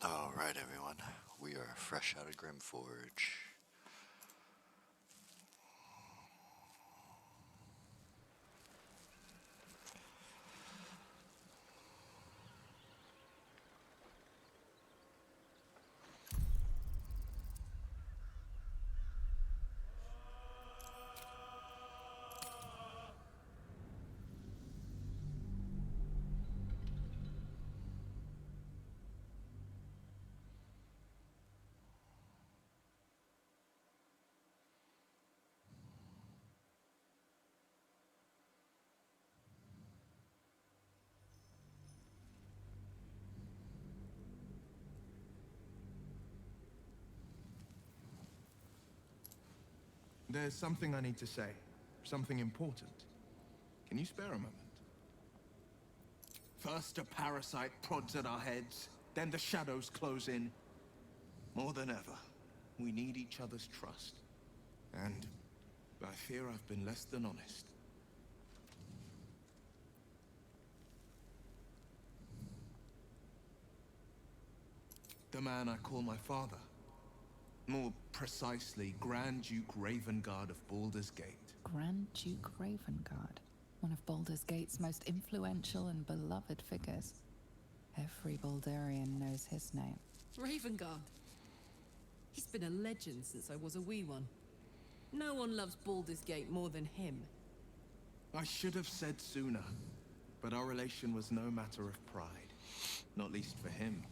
Alright, everyone. We are fresh out of Grimforge. There's something I need to say. Something important. Can you spare a moment? First a parasite prods at our heads, then the shadows close in. More than ever, we need each other's trust. And I fear I've been less than honest. The man I call my father. More precisely, Grand Duke Ravengard of Baldur's Gate. Grand Duke Ravengard, one of Baldur's Gate's most influential and beloved figures. Every Baldurian knows his name. Ravengard. He's been a legend since I was a wee one. No one loves Baldur's Gate more than him. I should have said sooner, but our relation was no matter of pride, not least for him.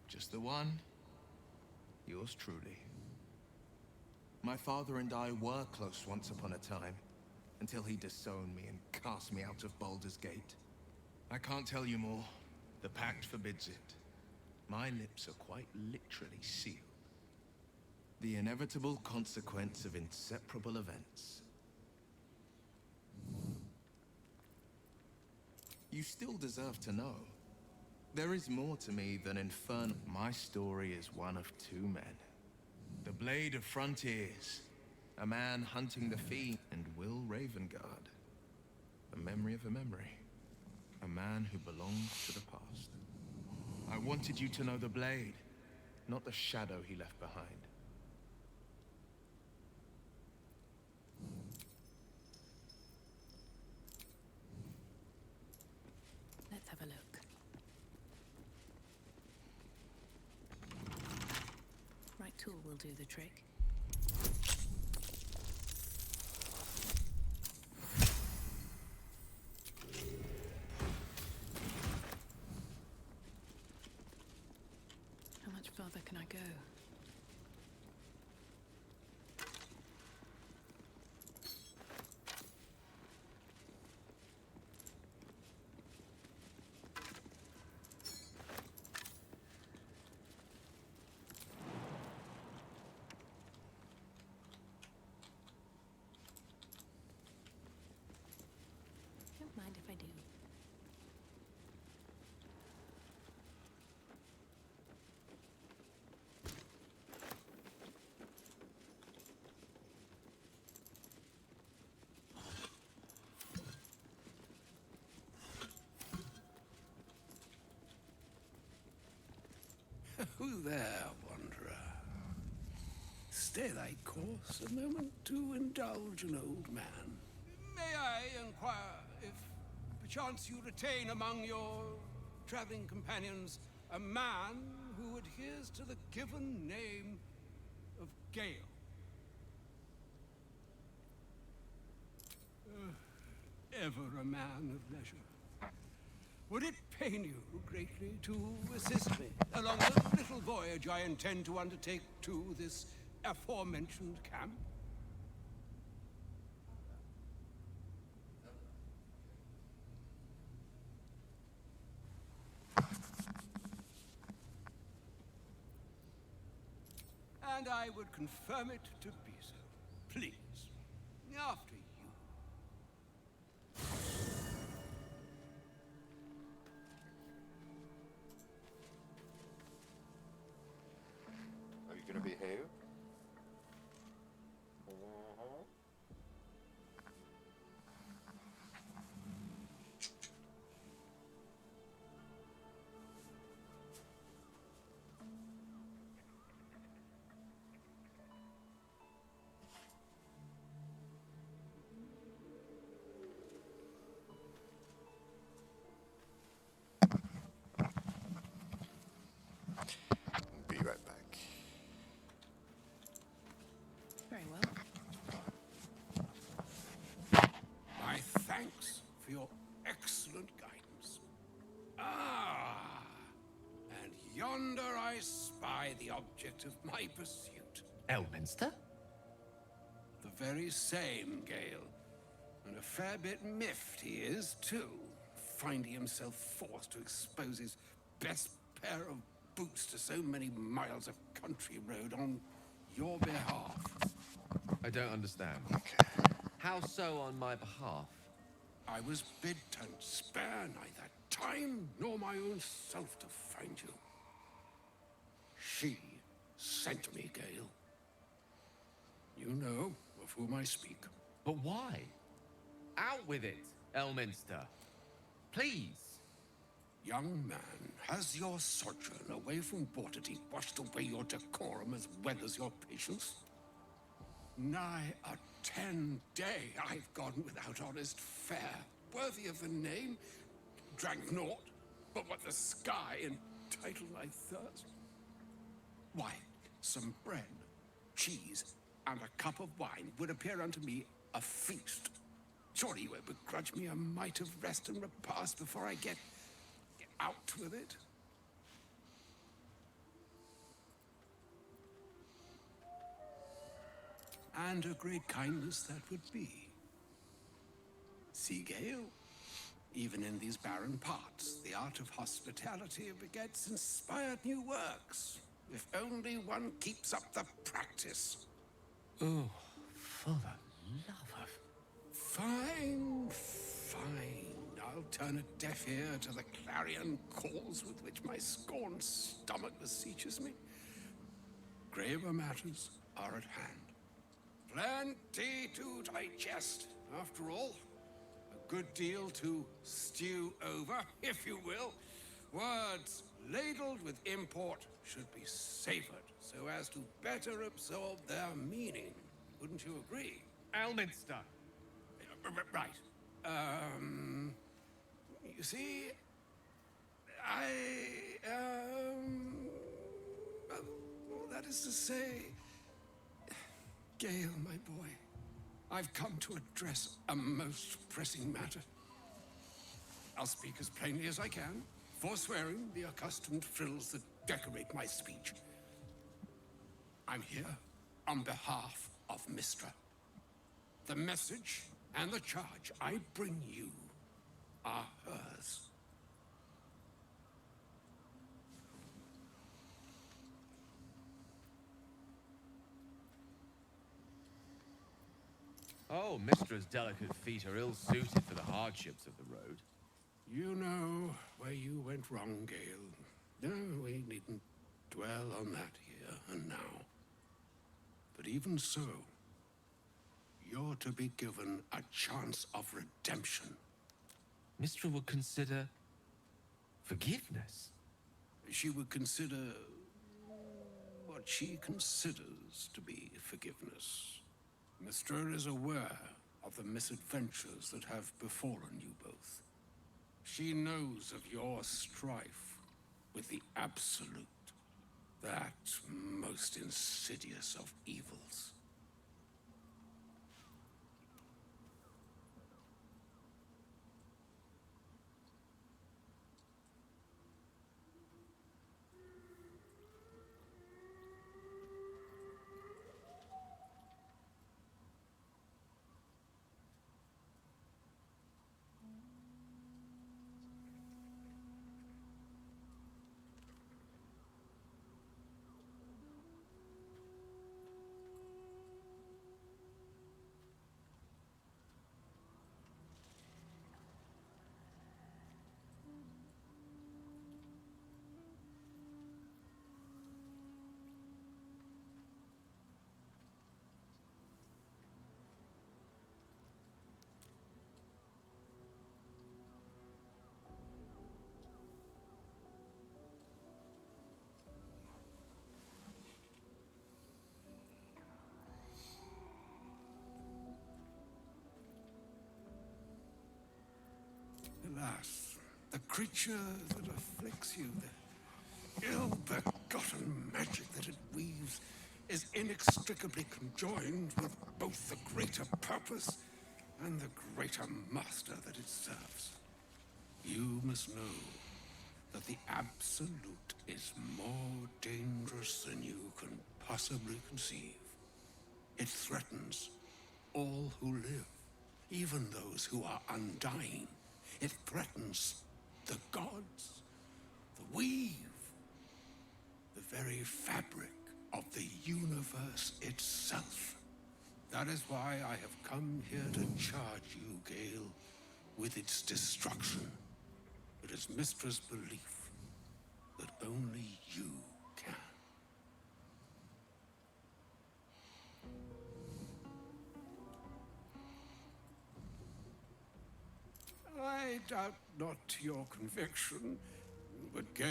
Just the one. Yours truly. My father and I were close once upon a time, until he disowned me and cast me out of Baldur's Gate. I can't tell you more. The pact forbids it. My lips are quite literally sealed. The inevitable consequence of inseparable events. You still deserve to know. There is more to me than infernal. My story is one of two men. The Blade of Frontiers, a man hunting the fiend, and Will Ravengard, a memory of a memory, a man who belongs to the past. I wanted you to know the Blade, not the shadow he left behind. Let's have a look. Right tool will do the trick. How much further can I go? Don't mind if I do. Who there, wanderer? Stay thy course a moment to indulge an old man. May I inquire if perchance you retain among your traveling companions a man who adheres to the given name of Gale? Ever a man of leisure. Would it pain you greatly to assist me along the little voyage I intend to undertake to this aforementioned camp? And I would confirm it to be so. Please. After you. Are you gonna behave? excellent guidance. Ah, and yonder I spy the object of my pursuit. Elminster? The very same, Gale. And a fair bit miffed he is, too, finding himself forced to expose his best pair of boots to so many miles of country road on your behalf. I don't understand. How so on my behalf? I was bid to spare neither time nor my own self to find you. She sent me, Gale. You know of whom I speak. But why? Out with it, Elminster. Please. Young man, has your sojourn away from Waterdeep washed away your decorum as well as your patience? Nigh a 10-day I've gone without honest fare, worthy of the name, drank naught but what the sky entitled my thirst. Why, some bread, cheese, and a cup of wine would appear unto me a feast. Surely you would begrudge me a mite of rest and repast before I get out with it? And a great kindness that would be. See, Gale, even in these barren parts, the art of hospitality begets inspired new works, if only one keeps up the practice. Oh, for the love of... Fine, fine. I'll turn a deaf ear to the clarion calls with which my scorned stomach beseeches me. Graver matters are at hand. Plenty to digest, after all. A good deal to stew over, if you will. Words ladled with import should be savored so as to better absorb their meaning. Wouldn't you agree? Elminster! Right. You see, that is to say, Gale, my boy, I've come to address a most pressing matter. I'll speak as plainly as I can, forswearing the accustomed frills that decorate my speech. I'm here on behalf of Mistra. The message and the charge I bring you are hers. Oh, Mistra's delicate feet are ill-suited for the hardships of the road. You know where you went wrong, Gale. No, we needn't dwell on that here and now. But even so, you're to be given a chance of redemption. Mistra would consider... forgiveness? She would consider what she considers to be forgiveness. Mistra is aware of the misadventures that have befallen you both. She knows of your strife with the Absolute, that most insidious of evils. Alas, the creature that afflicts you, the ill-begotten magic that it weaves, is inextricably conjoined with both the greater purpose and the greater master that it serves. You must know that the Absolute is more dangerous than you can possibly conceive. It threatens all who live, even those who are undying. It threatens the gods, the weave, the very fabric of the universe itself. That is why I have come here to charge you, Gale, with its destruction. It is Mystra's belief that only you can. I doubt not your conviction, but Gale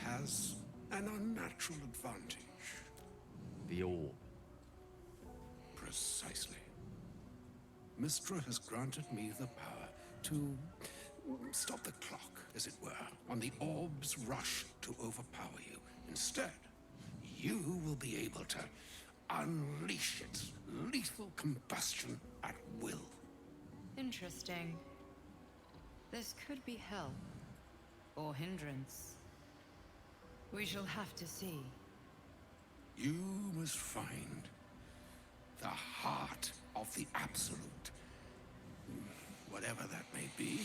has an unnatural advantage. The orb. Precisely. Mystra has granted me the power to stop the clock, as it were, on the orb's rush to overpower you. Instead, you will be able to unleash its lethal combustion at will. Interesting. This could be help. Or hindrance. We shall have to see. You must find the heart of the Absolute, whatever that may be,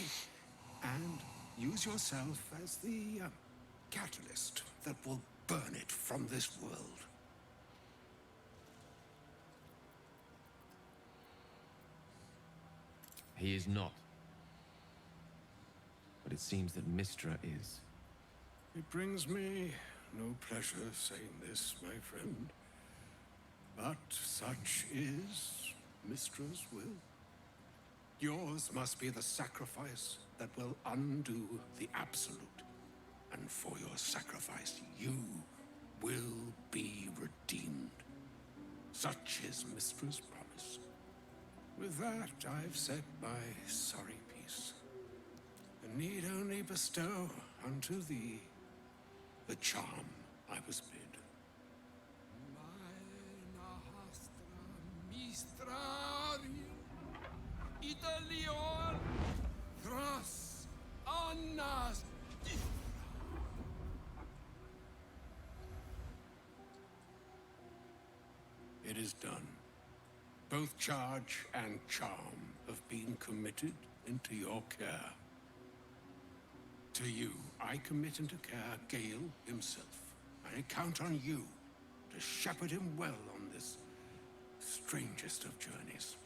and use yourself as the catalyst that will burn it from this world. He is not. But it seems that Mystra is. It brings me no pleasure saying this, my friend. But such is Mystra's will. Yours must be the sacrifice that will undo the Absolute. And for your sacrifice, you will be redeemed. Such is Mystra's promise. With that, I've said my sorry piece. And need only bestow unto thee the charm I was bid. Italion tras annas. It is done. Both charge and charm have been committed into your care. To you, I commit into care Gale himself. I count on you to shepherd him well on this strangest of journeys.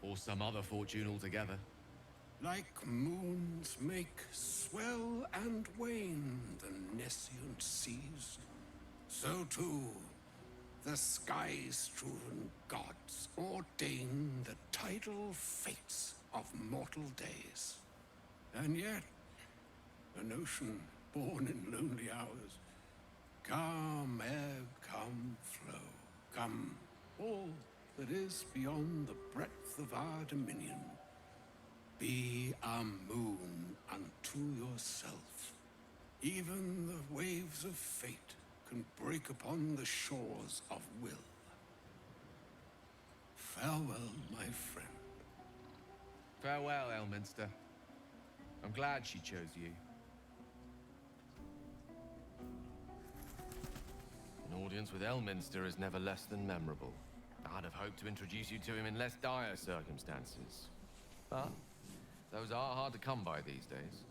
Or some other fortune altogether. Like moons make swell and wane the nescient seas, so too the sky-strewn gods ordain the tidal fates of mortal days. And yet, an ocean born in lonely hours, come ebb, come flow, come all that is beyond the breadth of our dominion. Be a moon unto yourself. Even the waves of fate can break upon the shores of will. Farewell, my friend. Farewell, Elminster. I'm glad she chose you. An audience with Elminster is never less than memorable. I'd have hoped to introduce you to him in less dire circumstances. But those are hard to come by these days.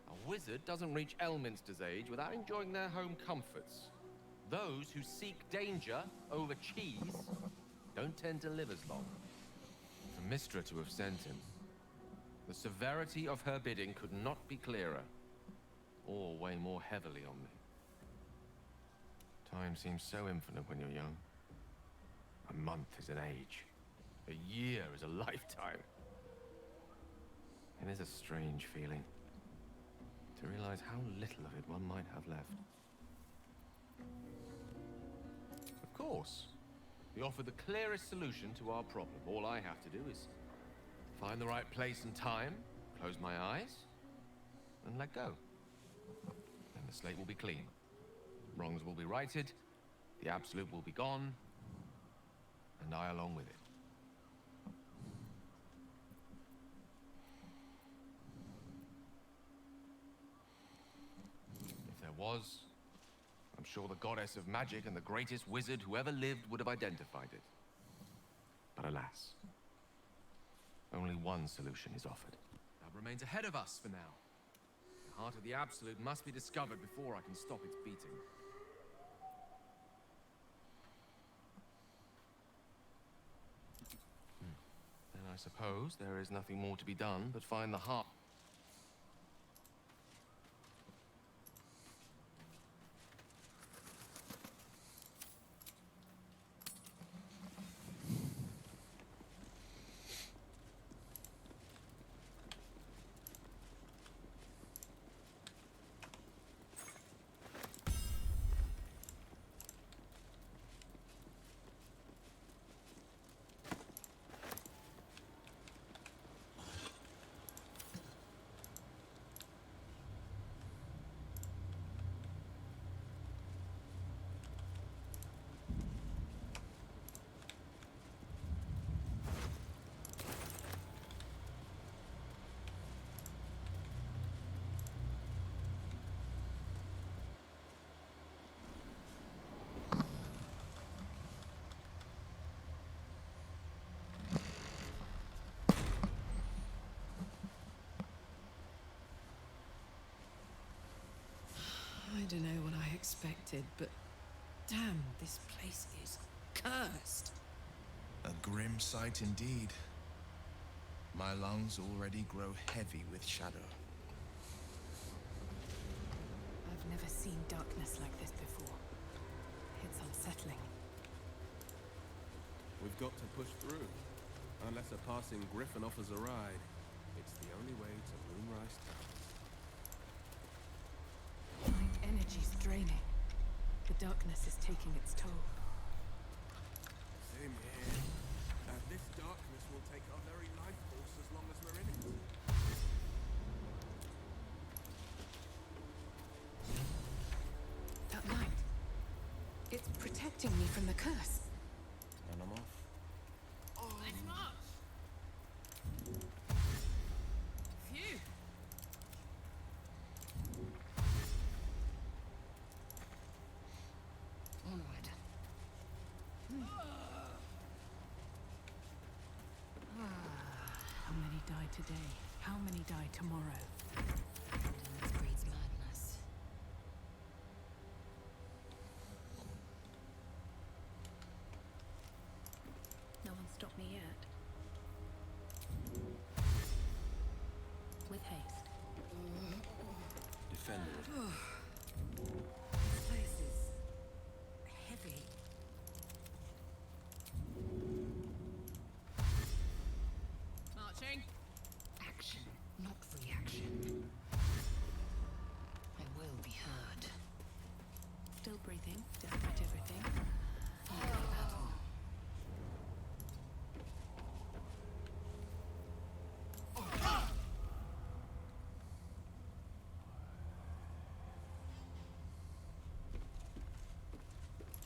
A wizard doesn't reach Elminster's age without enjoying their home comforts. Those who seek danger over cheese don't tend to live as long. For Mystra to have sent him, the severity of her bidding could not be clearer, or weigh more heavily on me. Time seems so infinite when you're young. A month is an age. A year is a lifetime. It is a strange feeling to realize how little of it one might have left. Of course, we offer the clearest solution to our problem. All I have to do is Find the right place and time, close my eyes, and let go. Then the slate will be clean. Wrongs will be righted, the absolute will be gone, and I along with it. If there was, I'm sure the goddess of magic and the greatest wizard who ever lived would have identified it. But alas, only one solution is offered. That remains ahead of us for now. The heart of the Absolute must be discovered before I can stop its beating. Then I suppose there is nothing more to be done but find the heart. I don't know what I expected, but damn, this place is cursed. A grim sight indeed. My lungs already grow heavy with shadow. I've never seen darkness like this before. It's unsettling. We've got to push through. Unless a passing griffin offers a ride, it's the only way to Moonrise Tower. My energy's draining. The darkness is taking its toll. Same here. And this darkness will take our very life force as long as we're in it. That light. It's protecting me from the curse. And I'm off. Let's march! Phew! Onward. How many die today? How many die tomorrow? Indolence breeds madness. No one stopped me yet. With haste. Defend it. This place is heavy. Marching. Action, not reaction. I will be heard. Still breathing, despite everything. Early battle.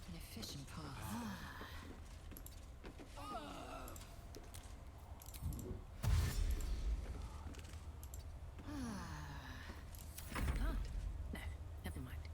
An efficient path. I can't. No, never mind.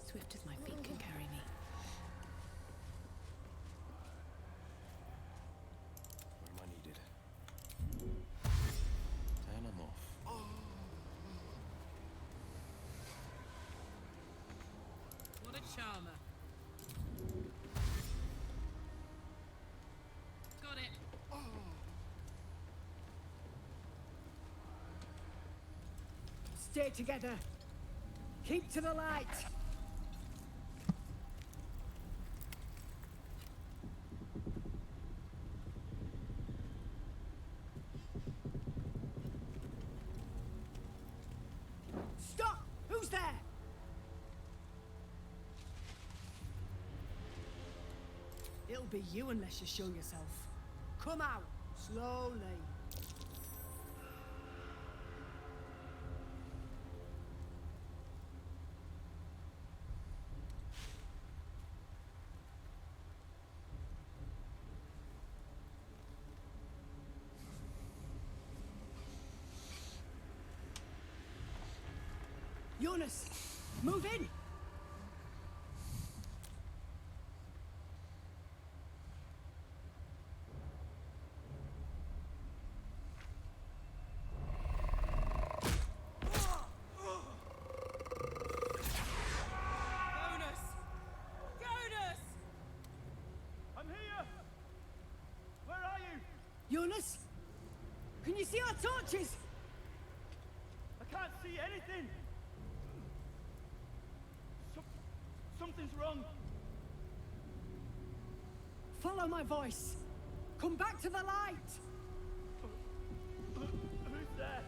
Swift as my feet can carry me. Where am I needed? And I'm off. What a charmer. Got it. Stay together. Keep to the light. Stop! Who's there? It'll be you unless you show yourself. Come out, slowly. Jonas, move in! Jonas! Jonas! I'm here! Where are you? Jonas? Can you see our torches? I can't see anything! Something's wrong. Follow my voice. Come back to the light. Who's there?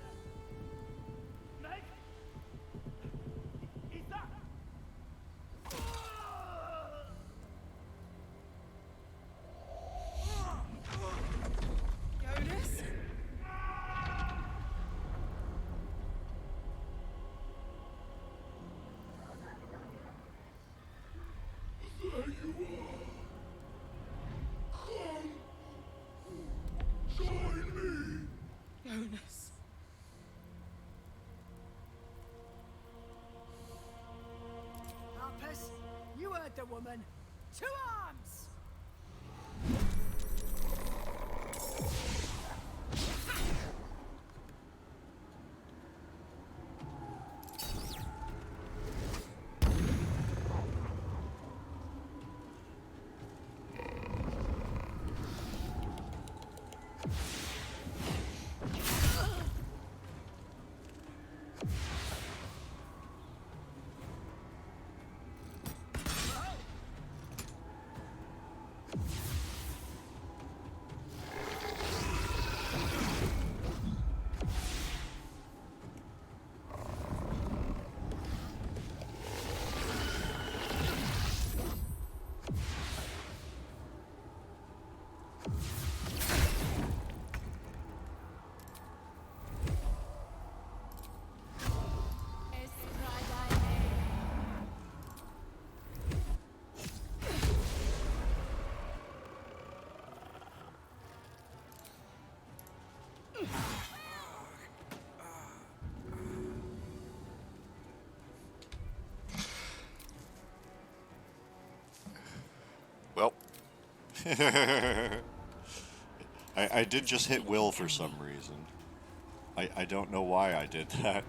Meg? Is that? Jonas? Jonas. Harpers, you heard the woman. To arms! Well, I did just hit Will for some reason. I don't know why I did that,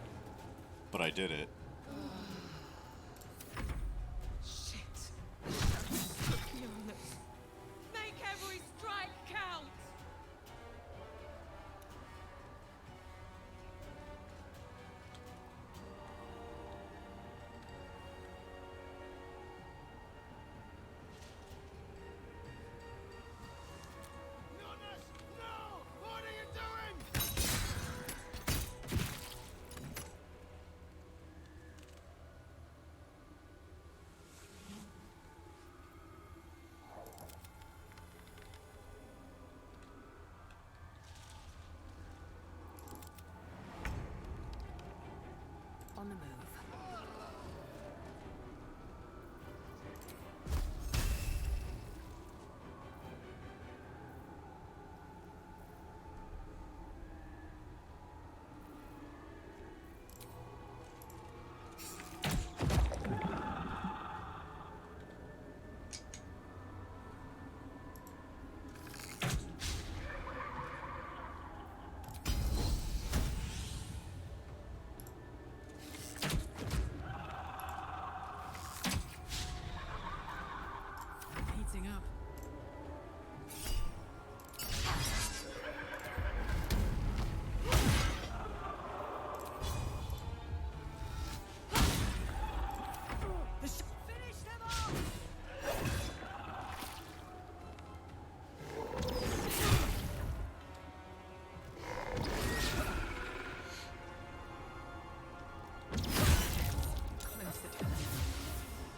but I did it. Shit. Jonas. Make every strike count! Jonas! No! What are you doing?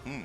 Hmm.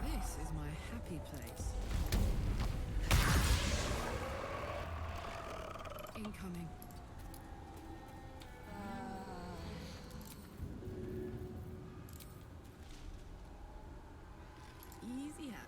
This is my happy place. Incoming. Easy as.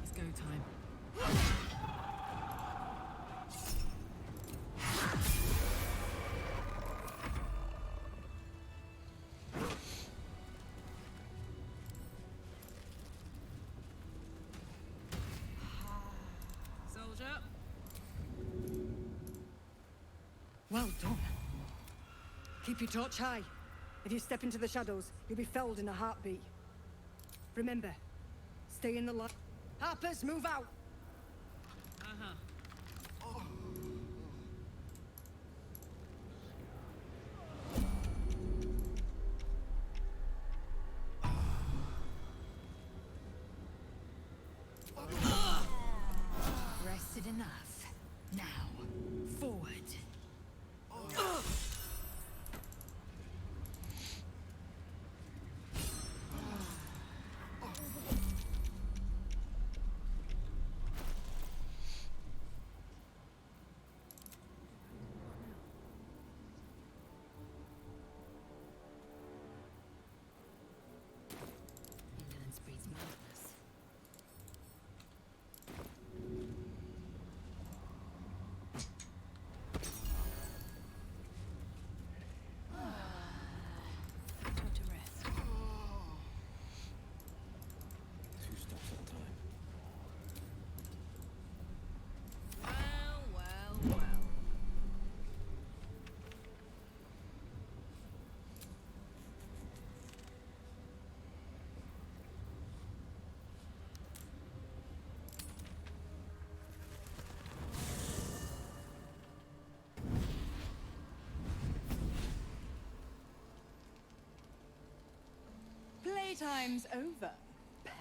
It's go time. Soldier. Well done. Keep your torch high. If you step into the shadows, you'll be felled in a heartbeat. Remember, stay in the light. Harpers, move out! Rested enough. Now, forward. Indolence breeds madness. Time to rest. 2 steps at a time. Well. Playtime's over, pet.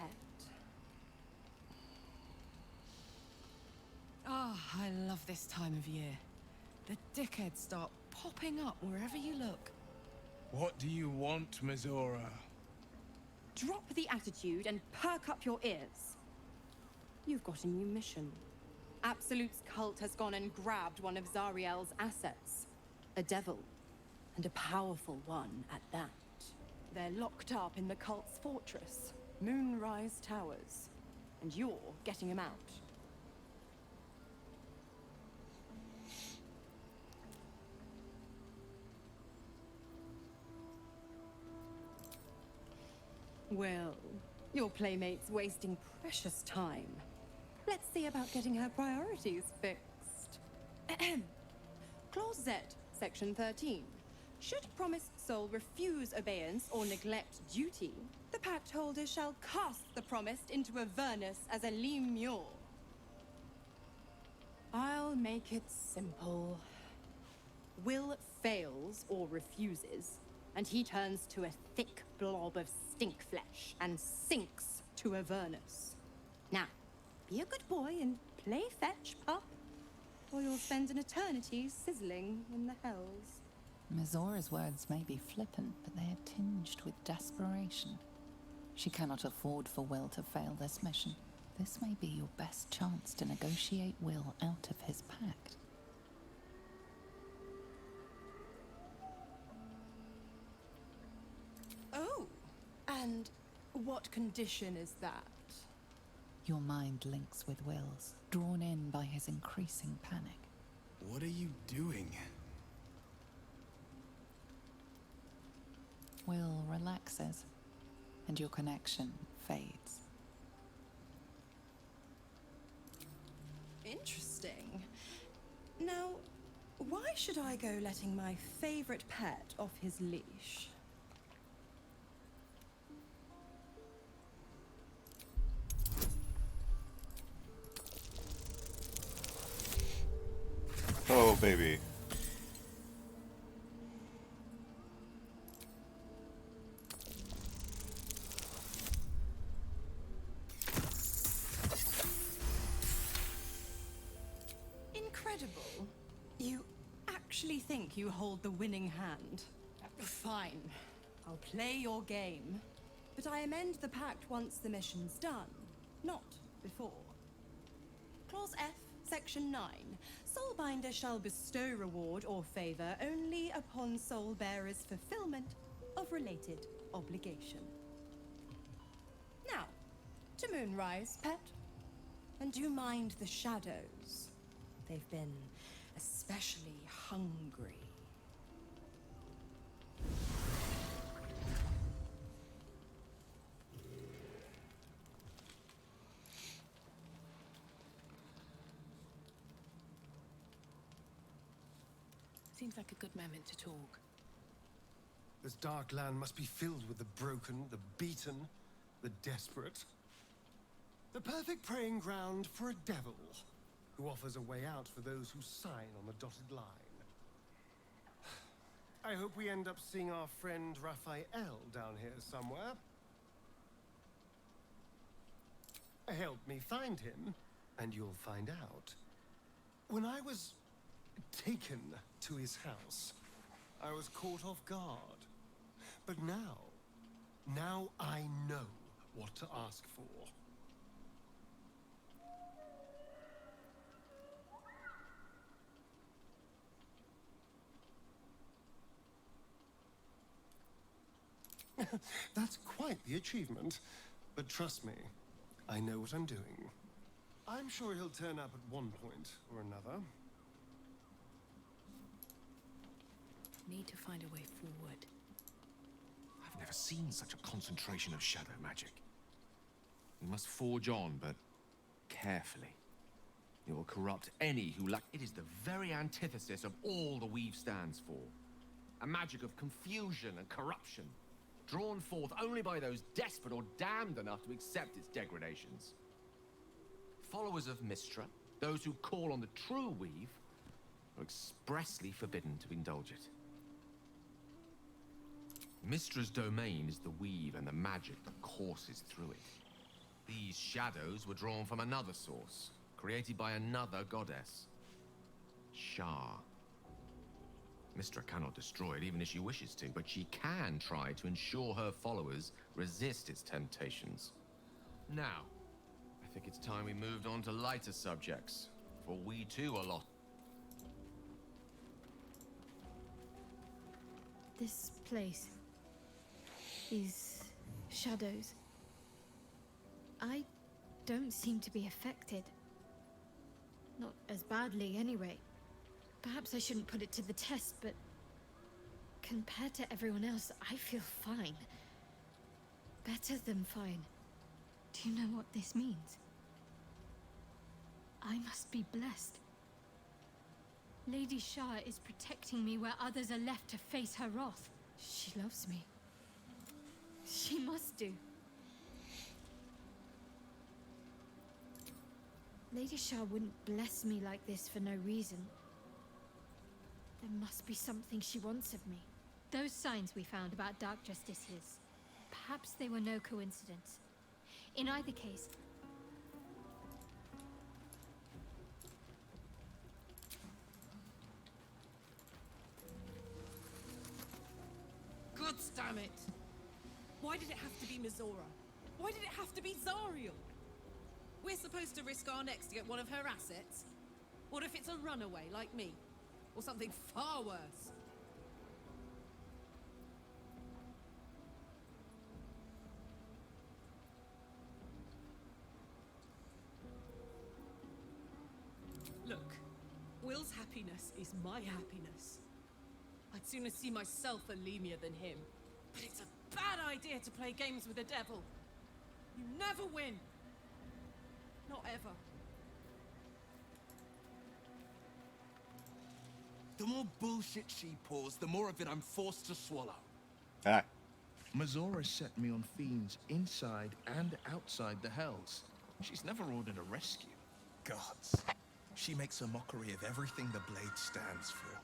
Ah, I love this time of year. The dickheads start popping up wherever you look. What do you want, Mizora? Drop the attitude and perk up your ears. You've got a new mission. Absolute's cult has gone and grabbed one of Zariel's assets. A devil, and a powerful one at that. They're locked up in the cult's fortress, Moonrise Towers, and you're getting him out. Well, Your playmate's wasting precious time. Let's see about getting her priorities fixed. Ahem. Clause Z, Section 13. Should promised soul refuse abeyance or neglect duty, the pact holder shall cast the promised into Avernus as a lemure. I'll make it simple. Will fails or refuses, and he turns to a thick blob of stink flesh and sinks to Avernus. Now, be a good boy and play fetch, pup, or you'll spend an eternity sizzling in the hells. Mizora's words may be flippant, but they are tinged with desperation. She cannot afford for Will to fail this mission. This may be your best chance to negotiate Will out of his pact. Oh, and what condition is that? Your mind links with Will's, drawn in by his increasing panic. What are you doing? Will relaxes, and your connection fades. Interesting. Now, why should I go letting my favorite pet off his leash? Oh, baby. Incredible. You actually think you hold the winning hand? Fine. I'll play your game. But I amend the pact once the mission's done, not before. Clause F, Section 9. Soulbinder shall bestow reward or favor only upon soul bearer's fulfillment of related obligation. Now, to Moonrise, pet. And do you mind the shadows? They've been especially hungry. Seems like a good moment to talk. This dark land must be filled with the broken, the beaten, the desperate. The perfect preying ground for a devil who offers a way out for those who sign on the dotted line. I hope we end up seeing our friend Raphael down here somewhere. Help me find him, and you'll find out. When I was taken to his house, I was caught off guard. But now I know what to ask for. That's quite the achievement. But trust me, I know what I'm doing. I'm sure he'll turn up at one point or another. Need to find a way forward. I've never seen such a concentration of shadow magic. We must forge on, but carefully. It will corrupt any who lack. It is the very antithesis of all the Weave stands for. A magic of confusion and corruption, drawn forth only by those desperate or damned enough to accept its degradations. Followers of Mystra, those who call on the true Weave, are expressly forbidden to indulge it. Mystra's domain is the Weave and the magic that courses through it. These shadows were drawn from another source, created by another goddess, Shah. Mystra cannot destroy it even if she wishes to, but she can try to ensure her followers resist its temptations. Now, I think it's time we moved on to lighter subjects, for we too are lost. This place. These shadows. I don't seem to be affected. Not as badly, anyway. Perhaps I shouldn't put it to the test, but compared to everyone else, I feel fine. Better than fine. Do you know what this means? I must be blessed. Lady Shah is protecting me where others are left to face her wrath. She loves me. She must do. Lady Shah wouldn't bless me like this for no reason. There must be something she wants of me. Those signs we found about Dark Justiciars, perhaps they were no coincidence. In either case, God damn it! Why did it have to be Mizora? Why did it have to be Zariel? We're supposed to risk our necks to get one of her assets? What if it's a runaway like me? Or something far worse? Look, Will's happiness is my happiness. I'd sooner see myself a Lemia than him. But it's a bad idea to play games with the devil. You never win. Not ever. The more bullshit she pours, the more of it I'm forced to swallow. Ah. Mizora set me on fiends inside and outside the Hells. She's never ordered a rescue. Gods. She makes a mockery of everything the Blade stands for.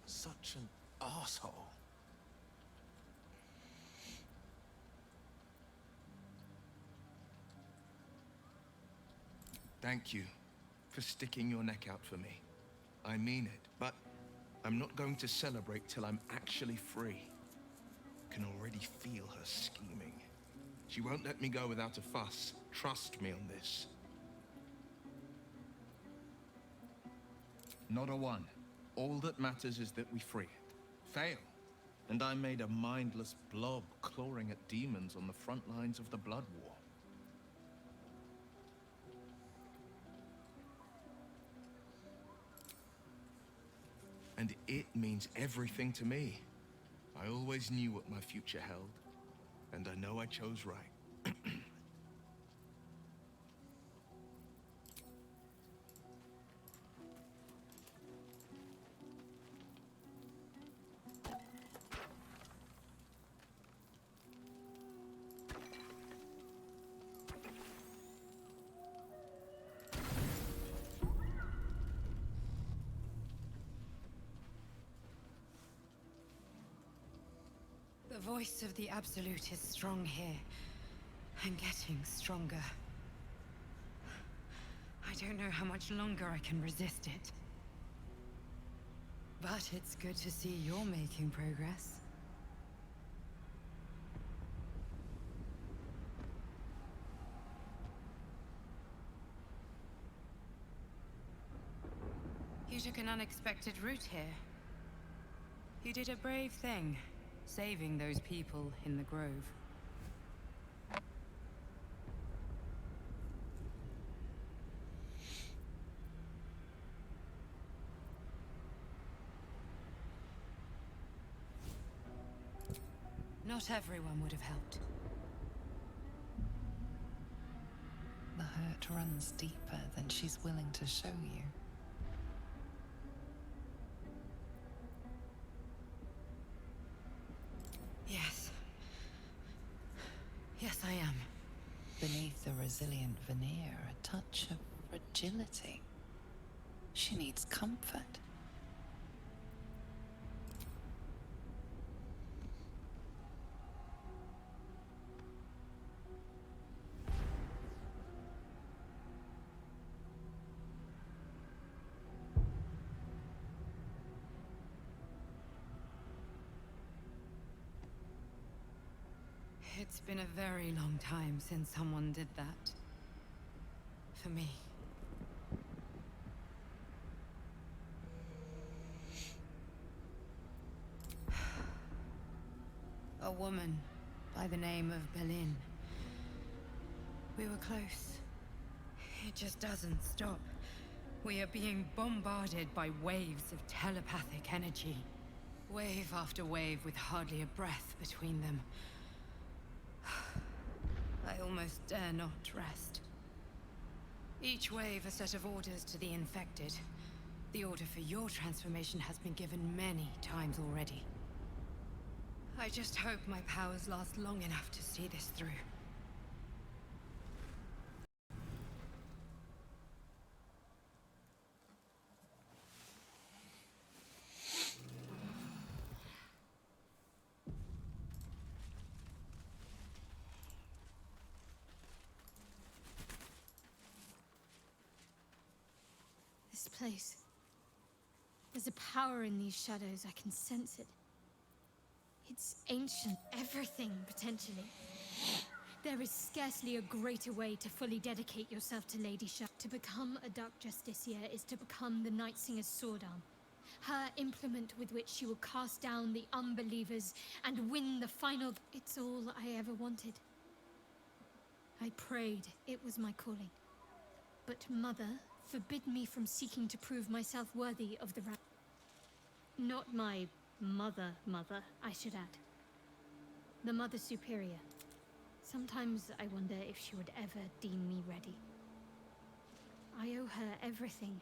Such an asshole. Thank you for sticking your neck out for me. I mean it, but I'm not going to celebrate till I'm actually free. I can already feel her scheming. She won't let me go without a fuss. Trust me on this. Not a one. All that matters is that we free it. Fail, and I'm made a mindless blob clawing at demons on the front lines of the Blood War. And it means everything to me. I always knew what my future held, and I know I chose right. The voice of the Absolute is strong here, and getting stronger. I don't know how much longer I can resist it. But it's good to see you're making progress. You took an unexpected route here. You did a brave thing. Saving those people in the grove. Not everyone would have helped. The hurt runs deeper than she's willing to show you. Yes. Yes, I am. Beneath the resilient veneer, a touch of fragility. She needs comfort. It's been a very long time since someone did that. For me. A woman by the name of Berlin. We were close. It just doesn't stop. We are being bombarded by waves of telepathic energy. Wave after wave with hardly a breath between them. I almost dare not rest. Each wave a set of orders to the infected. The order for your transformation has been given many times already. I just hope my powers last long enough to see this through. This place. There's a power in these shadows. I can sense it. It's ancient. Everything, potentially. There is scarcely a greater way to fully dedicate yourself to Lady Shadow. To become a Dark Justiciar is to become the Night Singer's sword arm. Her implement with which she will cast down the unbelievers and win the final... It's all I ever wanted. I prayed it was my calling. But Mother forbid me from seeking to prove myself worthy of the rank. Not my mother, I should add. The Mother Superior. Sometimes I wonder if she would ever deem me ready. I owe her everything,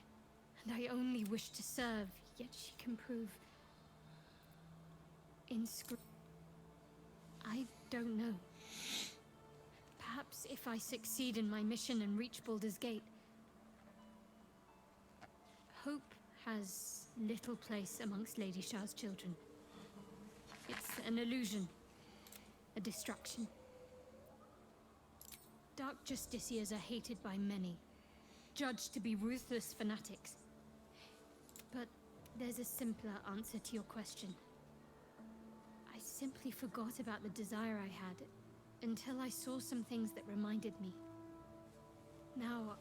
and I only wish to serve, yet she can prove... I don't know. Perhaps if I succeed in my mission and reach Baldur's Gate, hope has little place amongst Lady Shah's children. It's an illusion, a distraction. Dark Justiciars are hated by many, judged to be ruthless fanatics. But there's a simpler answer to your question. I simply forgot about the desire I had until I saw some things that reminded me. Now,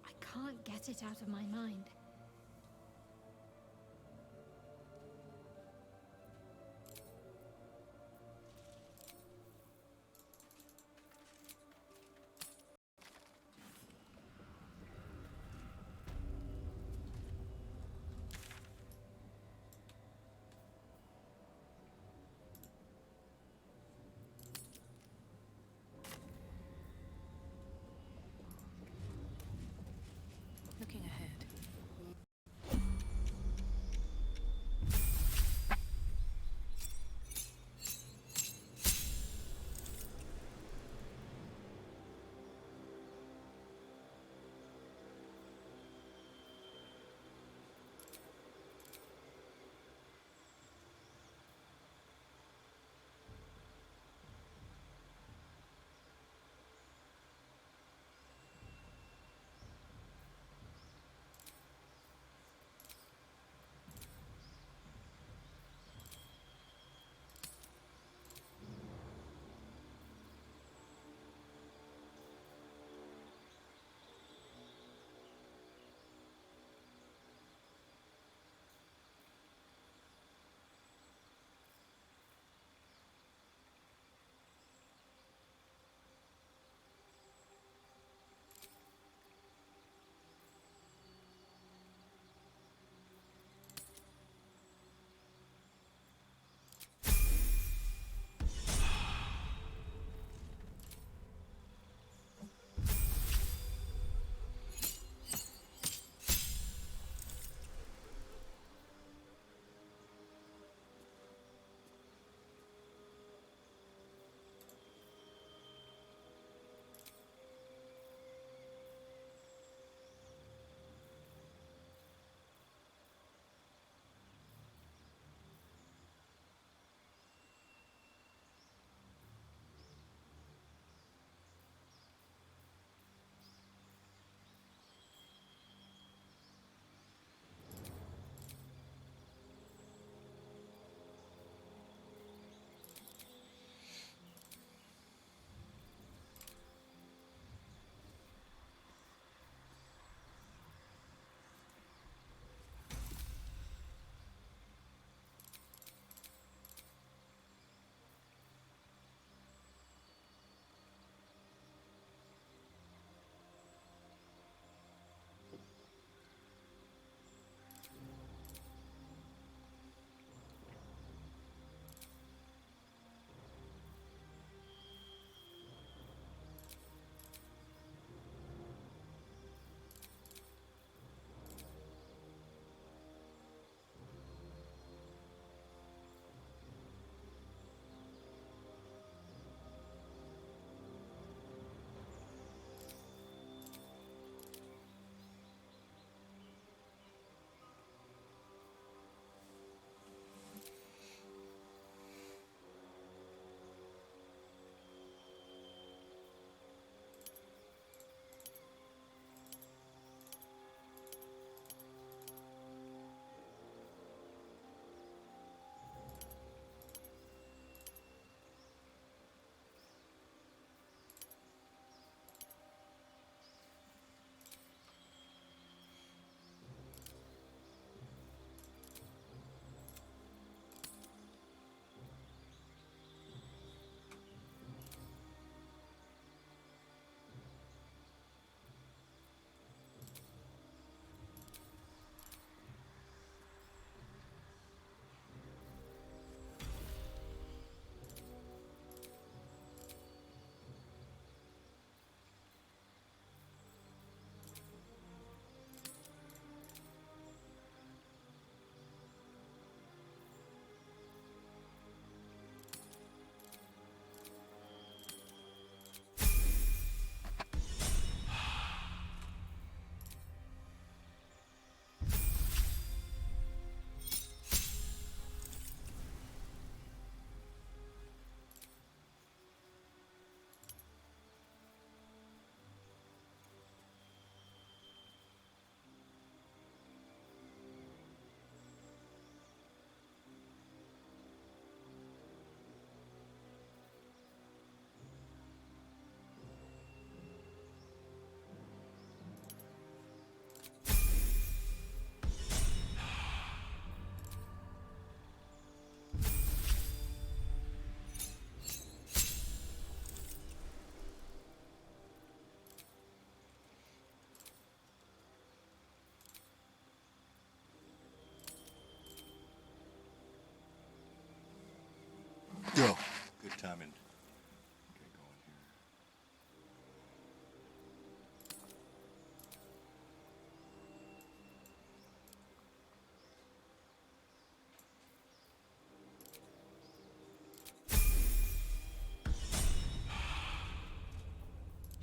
I can't get it out of my mind. Looking ahead,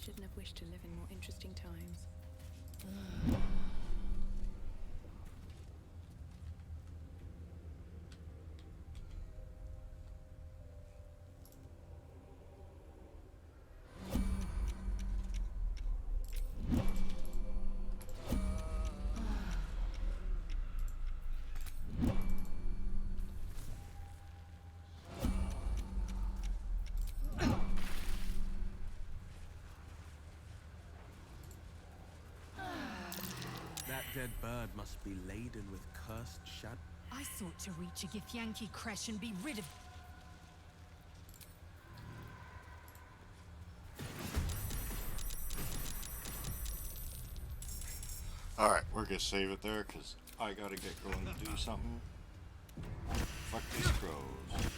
shouldn't have wished to live in more interesting times. That dead bird must be laden with cursed shadow. I sought to reach a Githyanki Kresh and be rid of... Alright, we're gonna save it there, because I gotta get going to do something. Fuck these crows.